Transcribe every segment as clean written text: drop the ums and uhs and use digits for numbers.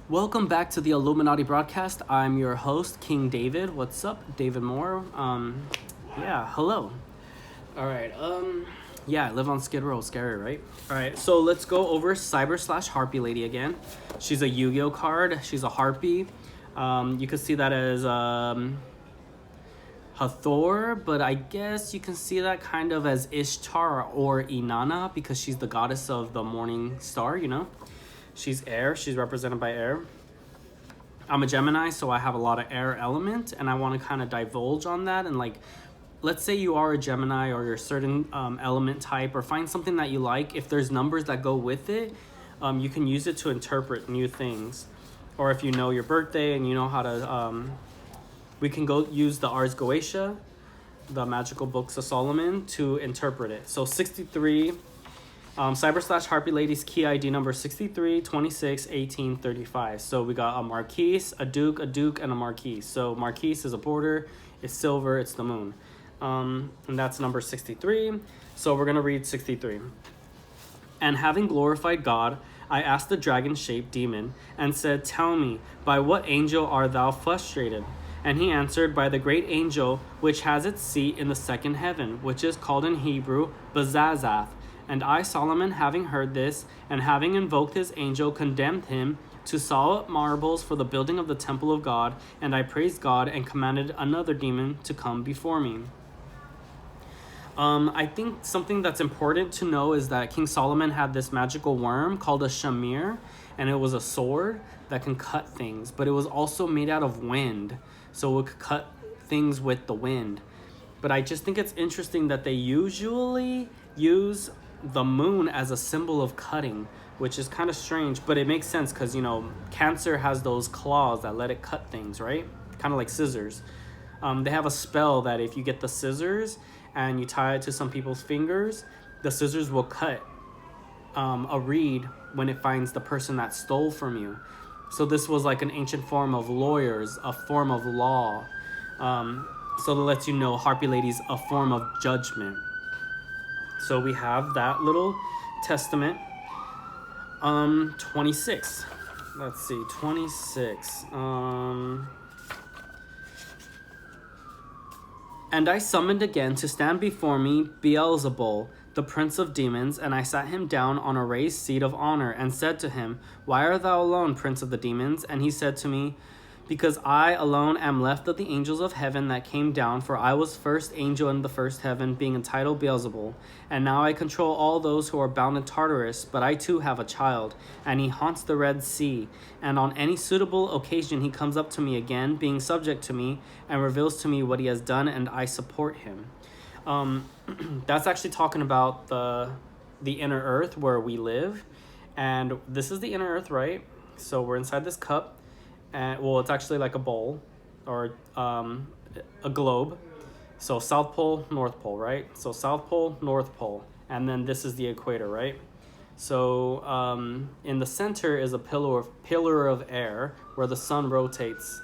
Welcome back to the Illuminati broadcast. I'm your host, King David. What's up, David Moore? Hello. All right. I live on Skid Row. Scary, right? All right. So let's go over Cyber / Harpy Lady again. She's a Yu-Gi-Oh card. She's a Harpy. You can see that as Hathor, but I guess you can see that kind of as Ishtar or Inanna because she's the goddess of the morning star. She's air. She's represented by air. I'm a Gemini, so I have a lot of air element, and I want to kind of divulge on that. And let's say you are a Gemini or you're a certain element type, or find something that you like. If there's numbers that go with it, you can use it to interpret new things. Or if you know your birthday and you know how to, we can go use the Ars Goetia, the magical books of Solomon, to interpret it. So 63. Cyber / Harpy Lady's key ID number 63 26 18 35. So we got a Marquise, a Duke, and a Marquise. So Marquise is a border, it's silver, it's the moon. And that's number 63. So we're going to read 63. And having glorified God, I asked the dragon-shaped demon and said, "Tell me, by what angel art thou frustrated?" And he answered, "By the great angel which has its seat in the second heaven, which is called in Hebrew Bezazath. And I, Solomon, having heard this, and having invoked his angel, condemned him to saw up marbles for the building of the temple of God. And I praised God and commanded another demon to come before me." I think something that's important to know is that King Solomon had this magical worm called a shamir, and it was a sword that can cut things, but it was also made out of wind, so it could cut things with the wind. But I just think it's interesting that they usually use the moon as a symbol of cutting, which is kind of strange, but it makes sense because, Cancer has those claws that let it cut things, right? Kind of like scissors. They have a spell that if you get the scissors and you tie it to some people's fingers, the scissors will cut a reed when it finds the person that stole from you. So this was like an ancient form of lawyers, a form of law. So that lets you know Harpy Lady's a form of judgment. So we have that little testament. 26. Let's see, 26. And I summoned again to stand before me Beelzebul, the prince of demons, and I sat him down on a raised seat of honor, and said to him, "Why art thou alone, prince of the demons?" And he said to me, "Because I alone am left of the angels of heaven that came down, for I was first angel in the first heaven, being entitled Beelzebul. And now I control all those who are bound in Tartarus, but I too have a child, and he haunts the Red Sea. And on any suitable occasion he comes up to me again, being subject to me, and reveals to me what he has done, and I support him." That's actually talking about the inner earth where we live. And this is the inner earth, right? So we're inside this cup. And it's actually like a bowl or a globe. So South Pole, North Pole, right? So South Pole, North Pole, and then this is the equator, right? So in the center is a pillar of air where the sun rotates,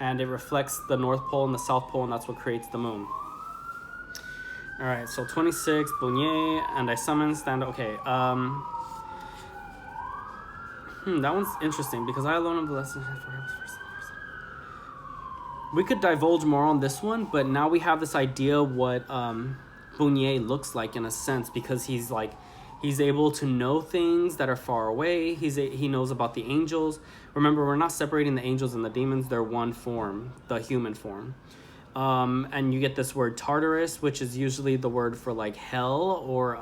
and it reflects the North Pole and the South Pole, and that's what creates the moon. All right, so 26, Bunye, and I summon stand. Okay, that one's interesting because I alone am blessed. We could divulge more on this one, but now we have this idea what Bunye looks like in a sense, because he's able to know things that are far away. He knows about the angels. Remember, we're not separating the angels and the demons. They're one form, the human form. And you get this word Tartarus, which is usually the word for like hell or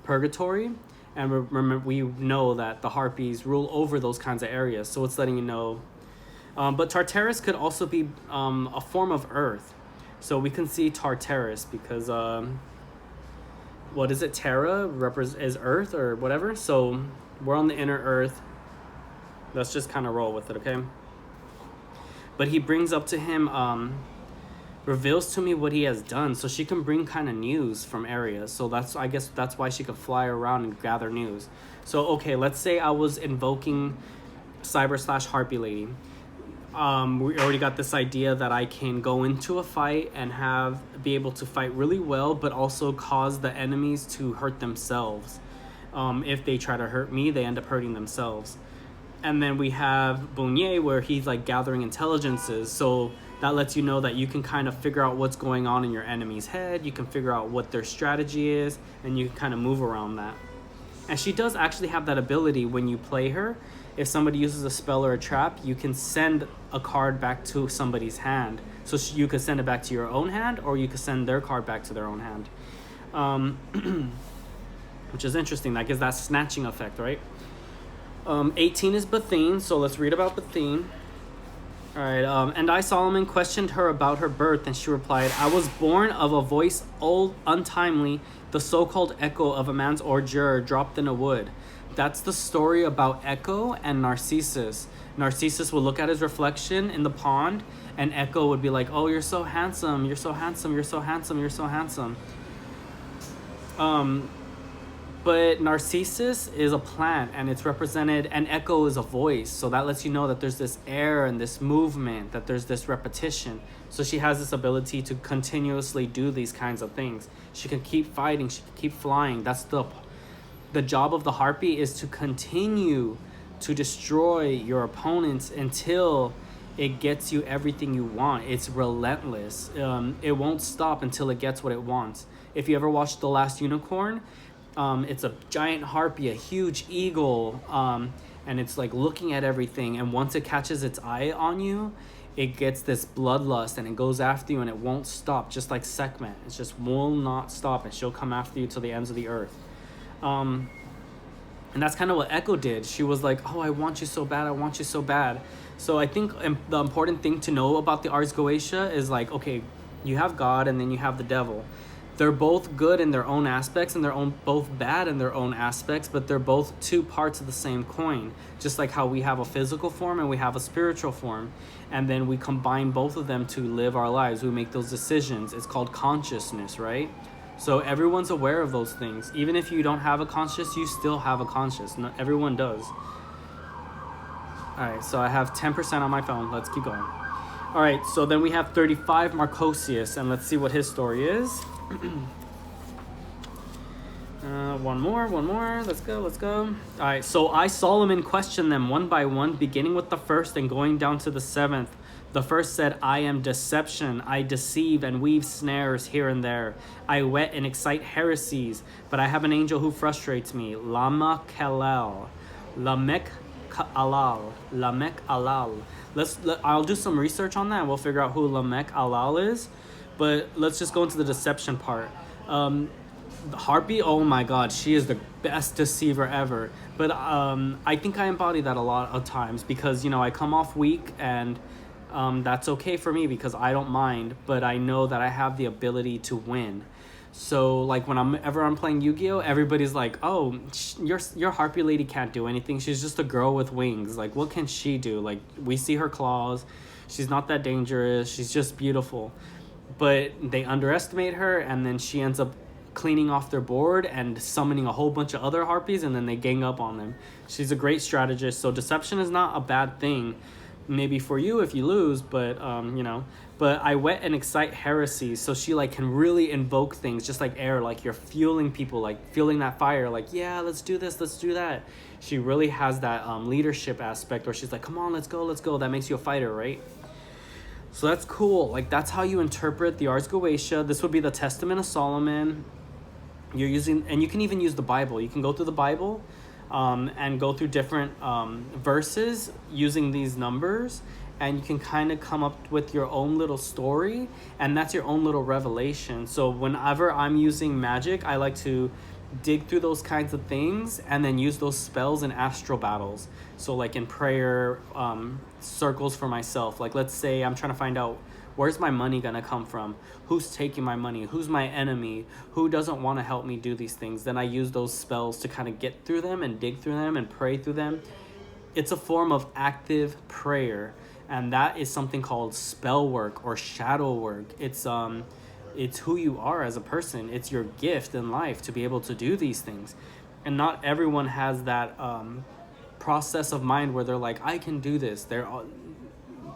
purgatory. And remember, we know that the Harpies rule over those kinds of areas, so it's letting you know. But Tartarus could also be a form of earth. So we can see Tartarus because, what is it? Terra is earth or whatever. So we're on the inner earth. Let's just kind of roll with it, okay? But he brings up to him, reveals to me what he has done, so she can bring kind of news from areas. So I guess that's why she could fly around and gather news. So okay, let's say I was invoking Cyber / Harpy Lady. We already got this idea that I can go into a fight and be able to fight really well, but also cause the enemies to hurt themselves. If they try to hurt me, they end up hurting themselves. And then we have Bunye, where he's like gathering intelligences. So that lets you know that you can kind of figure out what's going on in your enemy's head. You can figure out what their strategy is, and you can kind of move around that. And she does actually have that ability when you play her. If somebody uses a spell or a trap, you can send a card back to somebody's hand. So you could send it back to your own hand, or you could send their card back to their own hand. Which is interesting. That gives that snatching effect, right? 18 is Bethine, so let's read about Bethine. All right, and I, Solomon, questioned her about her birth, and she replied, I was born of a voice old, untimely, the so-called echo of a man's ordure dropped in a wood. That's the story about Echo and Narcissus. Narcissus would look at his reflection in the pond, and Echo would be like, oh, you're so handsome, you're so handsome, you're so handsome, you're so handsome. But Narcissus is a plant, and it's represented, and Echo is a voice. So that lets you know that there's this air and this movement, that there's this repetition. So she has this ability to continuously do these kinds of things. She can keep fighting, she can keep flying. That's the job of the harpy, is to continue to destroy your opponents until it gets you everything you want. It's relentless. It won't stop until it gets what it wants. If you ever watched The Last Unicorn, it's a giant harpy, a huge eagle, and it's like looking at everything, and once it catches its eye on you, it gets this bloodlust and it goes after you, and it won't stop, just like Sekhmet. It just will not stop, and she'll come after you to the ends of the earth. And that's kind of what Echo did. She was like, oh, I want you so bad, I want you so bad. So I think the important thing to know about the Ars Goetia is like, okay, you have God and then you have the devil. They're both good in their own aspects, and they're both bad in their own aspects, but they're both two parts of the same coin. Just like how we have a physical form and we have a spiritual form, and then we combine both of them to live our lives. We make those decisions. It's called consciousness, right? So everyone's aware of those things. Even if you don't have a conscious, you still have a conscious. No, everyone does. All right, so I have 10% on my phone. Let's keep going. All right, so then we have 35, Marcosius, and let's see what his story is. One more. Let's go. All right, so I, Solomon, questioned them one by one, beginning with the first and going down to the seventh. The first said, I am deception. I deceive and weave snares here and there. I whet and excite heresies, but I have an angel who frustrates me. Lamek Alal. I'll do some research on that, and we'll figure out who Lamek Alal is. But let's just go into the deception part. The harpy, oh my god, she is the best deceiver ever. But I think I embody that a lot of times because, I come off weak, and that's okay for me because I don't mind. But I know that I have the ability to win. So like whenever I'm playing Yu-Gi-Oh, everybody's like, oh, your harpy lady can't do anything. She's just a girl with wings. Like, what can she do? Like, we see her claws. She's not that dangerous. She's just beautiful. But they underestimate her, and then she ends up cleaning off their board and summoning a whole bunch of other harpies, and then they gang up on them. She's a great strategist, so deception is not a bad thing. Maybe for you if you lose, but but I whet and excite heresies, so she like can really invoke things just like air, like you're fueling people, like feeling that fire, like, yeah, let's do this, let's do that. She really has that leadership aspect where she's like, come on, let's go. That makes you a fighter, right? So that's cool. Like, that's how you interpret the Ars Goetia. This would be the Testament of Solomon. You're using, and you can even use the Bible. You can go through the Bible and go through different verses using these numbers, and you can kind of come up with your own little story, and that's your own little revelation. So whenever I'm using magic, I like to dig through those kinds of things and then use those spells in astral battles. So like in prayer circles for myself, like let's say I'm trying to find out, where's my money gonna come from? Who's taking my money? Who's my enemy? Who doesn't want to help me do these things? Then I use those spells to kind of get through them and dig through them and pray through them. It's a form of active prayer, and that is something called spell work or shadow work. It's who you are as a person. It's your gift in life to be able to do these things. And not everyone has that process of mind where they're like, I can do this.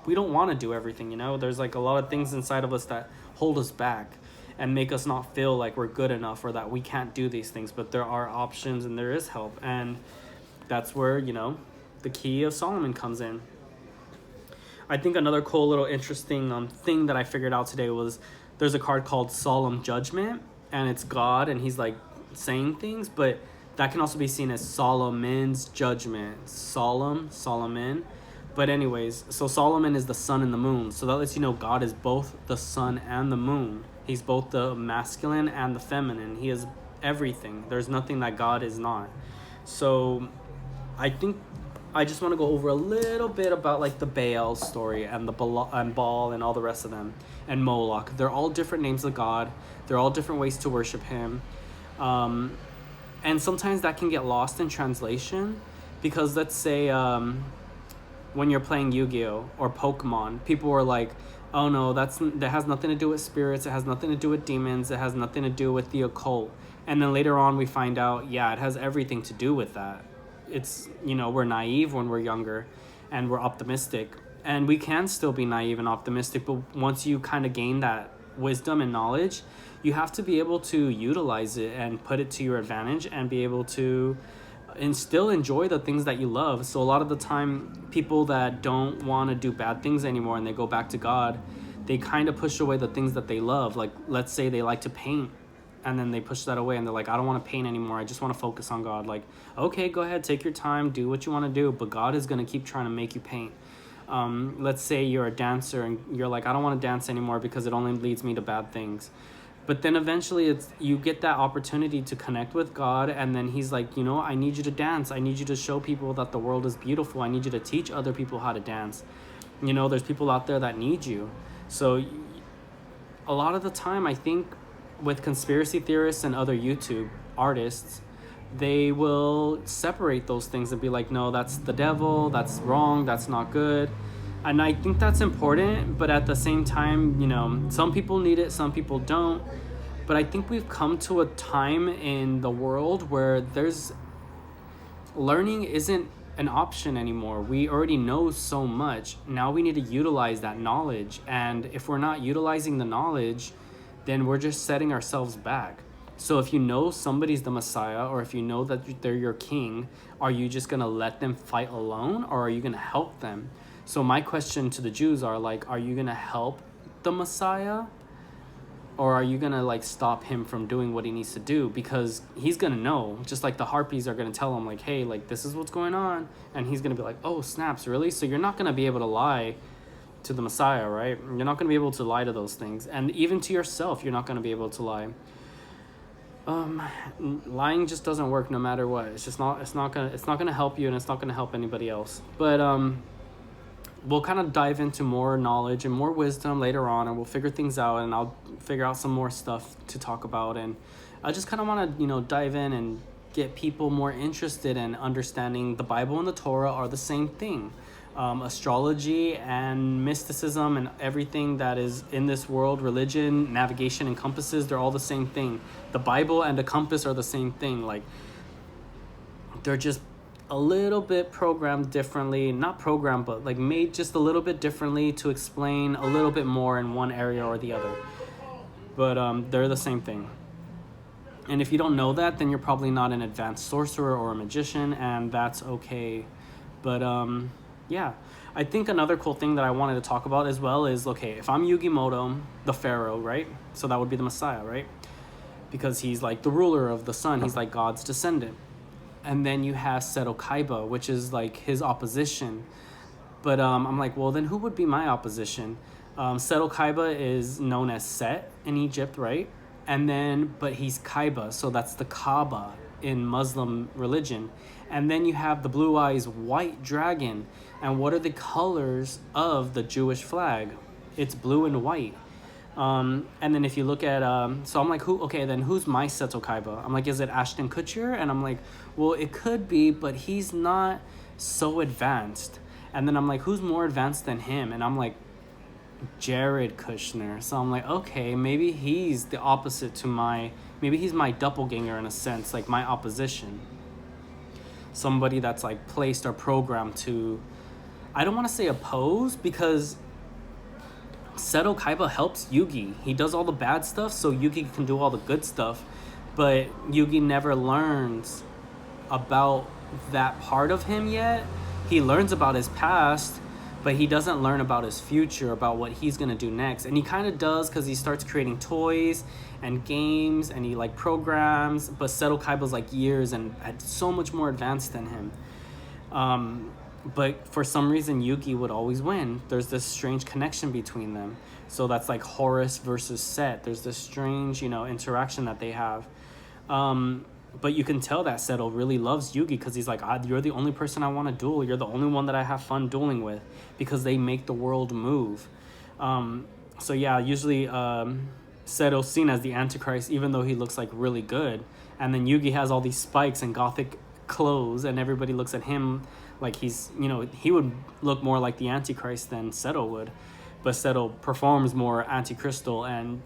We don't want to do everything, There's like a lot of things inside of us that hold us back and make us not feel like we're good enough or that we can't do these things. But there are options and there is help. And that's where, the key of Solomon comes in. I think another cool little interesting thing that I figured out today was there's a card called Solemn Judgment, and it's God, and he's like saying things, but that can also be seen as Solomon's judgment. Solomon. But anyways, so Solomon is the sun and the moon. So that lets you know God is both the sun and the moon. He's both the masculine and the feminine. He is everything. There's nothing that God is not. So I think I just want to go over a little bit about like the Baal story and the Baal and all the rest of them, and Moloch. They're all different names of God. They're all different ways to worship him. And sometimes that can get lost in translation, because let's say when you're playing Yu-Gi-Oh or Pokemon, people were like, oh no, that has nothing to do with spirits, it has nothing to do with demons, it has nothing to do with the occult. And then later on we find out, yeah, it has everything to do with that. It's, we're naive when we're younger, and we're optimistic, and we can still be naive and optimistic, but once you kind of gain that wisdom and knowledge, you have to be able to utilize it and put it to your advantage, and be able to and still enjoy the things that you love. So a lot of the time, people that don't want to do bad things anymore and they go back to God, they kind of push away the things that they love. Like, let's say they like to paint, and then they push that away and they're like, I don't want to paint anymore, I just want to focus on God. Like, okay, go ahead, take your time, do what you want to do, but God is going to keep trying to make you paint. Let's say you're a dancer and you're like, I don't want to dance anymore because it only leads me to bad things. But then eventually you get that opportunity to connect with God, and then he's like, I need you to dance. I need you to show people that the world is beautiful. I need you to teach other people how to dance. There's people out there that need you. So a lot of the time, I think with conspiracy theorists and other YouTube artists, they will separate those things and be like, no, that's the devil, that's wrong, that's not good. And I think that's important, but at the same time, some people need it, some people don't. But I think we've come to a time in the world where learning isn't an option anymore. We already know so much. Now we need to utilize that knowledge. And if we're not utilizing the knowledge, then we're just setting ourselves back. So if you know somebody's the Messiah, or if you know that they're your king, are you just going to let them fight alone, or are you going to help them? So my question to the Jews are like, are you going to help the Messiah, or are you going to like stop him from doing what he needs to do? Because he's going to know, just like the Harpies are going to tell him like, hey, like this is what's going on. And he's going to be like, oh, snaps, really? So you're not going to be able to lie to the Messiah, right? You're not going to be able to lie to those things. And even to yourself, you're not going to be able to lie. Lying just doesn't work no matter what. It's not gonna help you, and it's not gonna help anybody else. But we'll kind of dive into more knowledge and more wisdom later on, and we'll figure things out, and I'll figure out some more stuff to talk about. And I just kind of want to, dive in and get people more interested in understanding the Bible and the Torah are the same thing. Astrology and mysticism and everything that is in this world, religion, navigation, and compasses, they're all the same thing. The Bible and the compass are the same thing. Like, they're just a little bit programmed differently, not programmed, but like made just a little bit differently to explain a little bit more in one area or the other. But they're the same thing. And if you don't know that, then you're probably not an advanced sorcerer or a magician, and that's okay. But yeah, I think another cool thing that I wanted to talk about as well is, okay, if I'm Yugimoto, the pharaoh, right? So that would be the Messiah, right? Because he's like the ruler of the sun. He's like God's descendant. And then you have Seto Kaiba, which is like his opposition. But I'm like, well, then who would be my opposition? Seto Kaiba is known as Set in Egypt, right? But he's Kaiba, so that's the Kaaba in Muslim religion. And then you have the blue eyes white dragon. And what are the colors of the Jewish flag? It's blue and white. And then if you look at, so I'm like, who's my Seto Kaiba? I'm like, is it Ashton Kutcher? And I'm like, well, it could be, but he's not so advanced. And then I'm like, who's more advanced than him? And I'm like, Jared Kushner. So I'm like, okay, maybe he's the opposite to maybe he's my doppelganger in a sense, like my opposition. Somebody that's like placed or programmed to, I don't want to say oppose, because Seto Kaiba helps Yugi. He does all the bad stuff so Yugi can do all the good stuff, but Yugi never learns about that part of him yet. he learns about his past, but he doesn't learn about his future, about what he's going to do next. And he kind of does, because he starts creating toys and games, and he like programs, but Seto Kaiba's like years and so much more advanced than him. But for some reason Yugi would always win. There's this strange connection between them. So that's like Horus versus Set. There's this strange, interaction that they have. But you can tell that Seto really loves Yugi, because he's like, you're the only person I want to duel. You're the only one that I have fun dueling with, because they make the world move. So yeah, usually Seto's seen as the Antichrist, even though he looks like really good. And then Yugi has all these spikes and gothic clothes, and everybody looks at him like he's, he would look more like the Antichrist than Seto would. But Seto performs more anti-crystal, and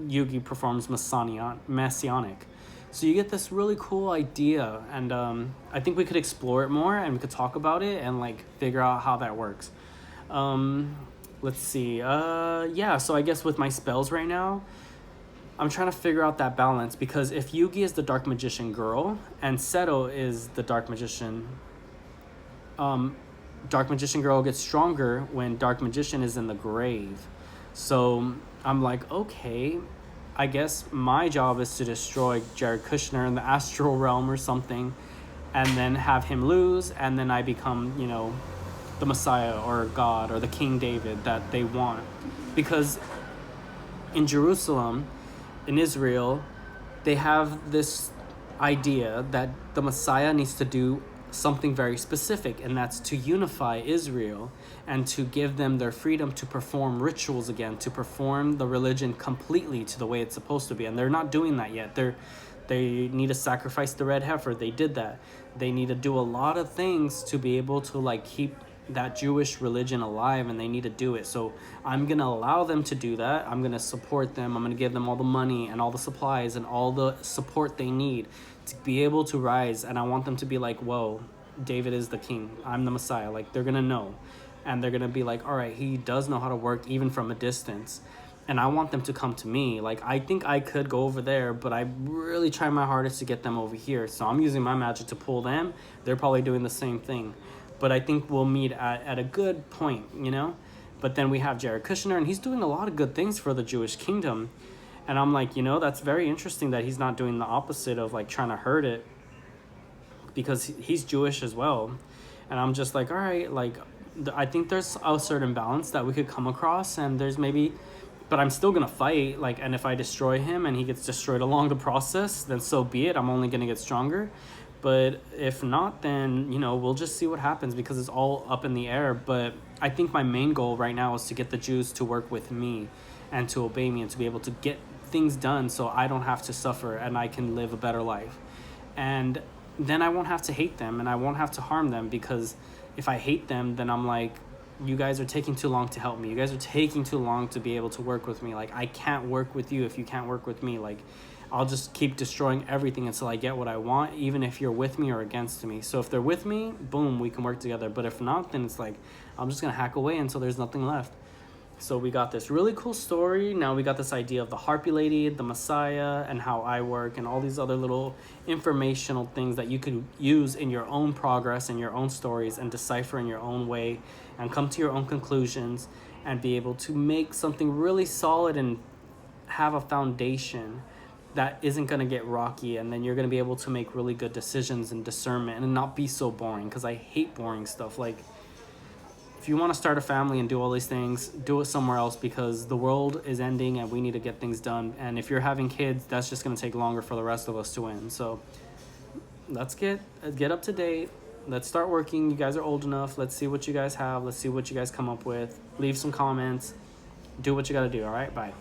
Yugi performs messianic. So you get this really cool idea, and I think we could explore it more, and we could talk about it and like figure out how that works. Let's see. Yeah, so I guess with my spells right now, I'm trying to figure out that balance, because if Yugi is the Dark Magician girl and Seto is the Dark Magician, Dark Magician girl gets stronger when Dark Magician is in the grave. So I'm like, okay, I guess my job is to destroy Jared Kushner in the astral realm or something, and then have him lose, and then I become, the Messiah or God or the King David that they want. Because in Jerusalem, in Israel, they have this idea that the Messiah needs to do something very specific, and that's to unify Israel and to give them their freedom to perform rituals again, to perform the religion completely to the way it's supposed to be. And they're not doing that yet. They need to sacrifice the red heifer. They did that. They need to do a lot of things to be able to like keep that Jewish religion alive, and they need to do it. So I'm gonna allow them to do that. I'm gonna support them. I'm gonna give them all the money and all the supplies and all the support they need to be able to rise. And I want them to be like, whoa, David is the king, I'm the Messiah. Like, they're gonna know, and they're gonna be like, all right, he does know how to work even from a distance. And I want them to come to me. Like, I think I could go over there, but I really try my hardest to get them over here. So I'm using my magic to pull them. They're probably doing the same thing. But I think we'll meet at a good point, But then we have Jared Kushner, and he's doing a lot of good things for the Jewish kingdom. And I'm like, that's very interesting that he's not doing the opposite of like trying to hurt it, because he's Jewish as well. And I'm just like, all right, like I think there's a certain balance that we could come across, and there's maybe, but I'm still gonna fight. Like, and if I destroy him and he gets destroyed along the process, then so be it. I'm only gonna get stronger. But if not, then, we'll just see what happens, because it's all up in the air. But I think my main goal right now is to get the Jews to work with me and to obey me and to be able to get things done so I don't have to suffer and I can live a better life. And then I won't have to hate them and I won't have to harm them, because if I hate them, then I'm like, you guys are taking too long to help me. You guys are taking too long to be able to work with me. Like, I can't work with you if you can't work with me. Like, I'll just keep destroying everything until I get what I want, even if you're with me or against me. So if they're with me, boom, we can work together. But if not, then it's like, I'm just going to hack away until there's nothing left. So we got this really cool story. Now we got this idea of the Harpy Lady, the Messiah, and how I work, and all these other little informational things that you could use in your own progress, in your own stories, and decipher in your own way, and come to your own conclusions, and be able to make something really solid and have a foundation that isn't going to get rocky. And then you're going to be able to make really good decisions and discernment and not be so boring, because I hate boring stuff. Like, if you want to start a family and do all these things, do it somewhere else, because the world is ending and we need to get things done. And if you're having kids, that's just going to take longer for the rest of us to win. So let's get up to date. Let's start working. You guys are old enough. Let's see what you guys have. Let's see what you guys come up with. Leave some comments. Do what you got to do. All right, bye.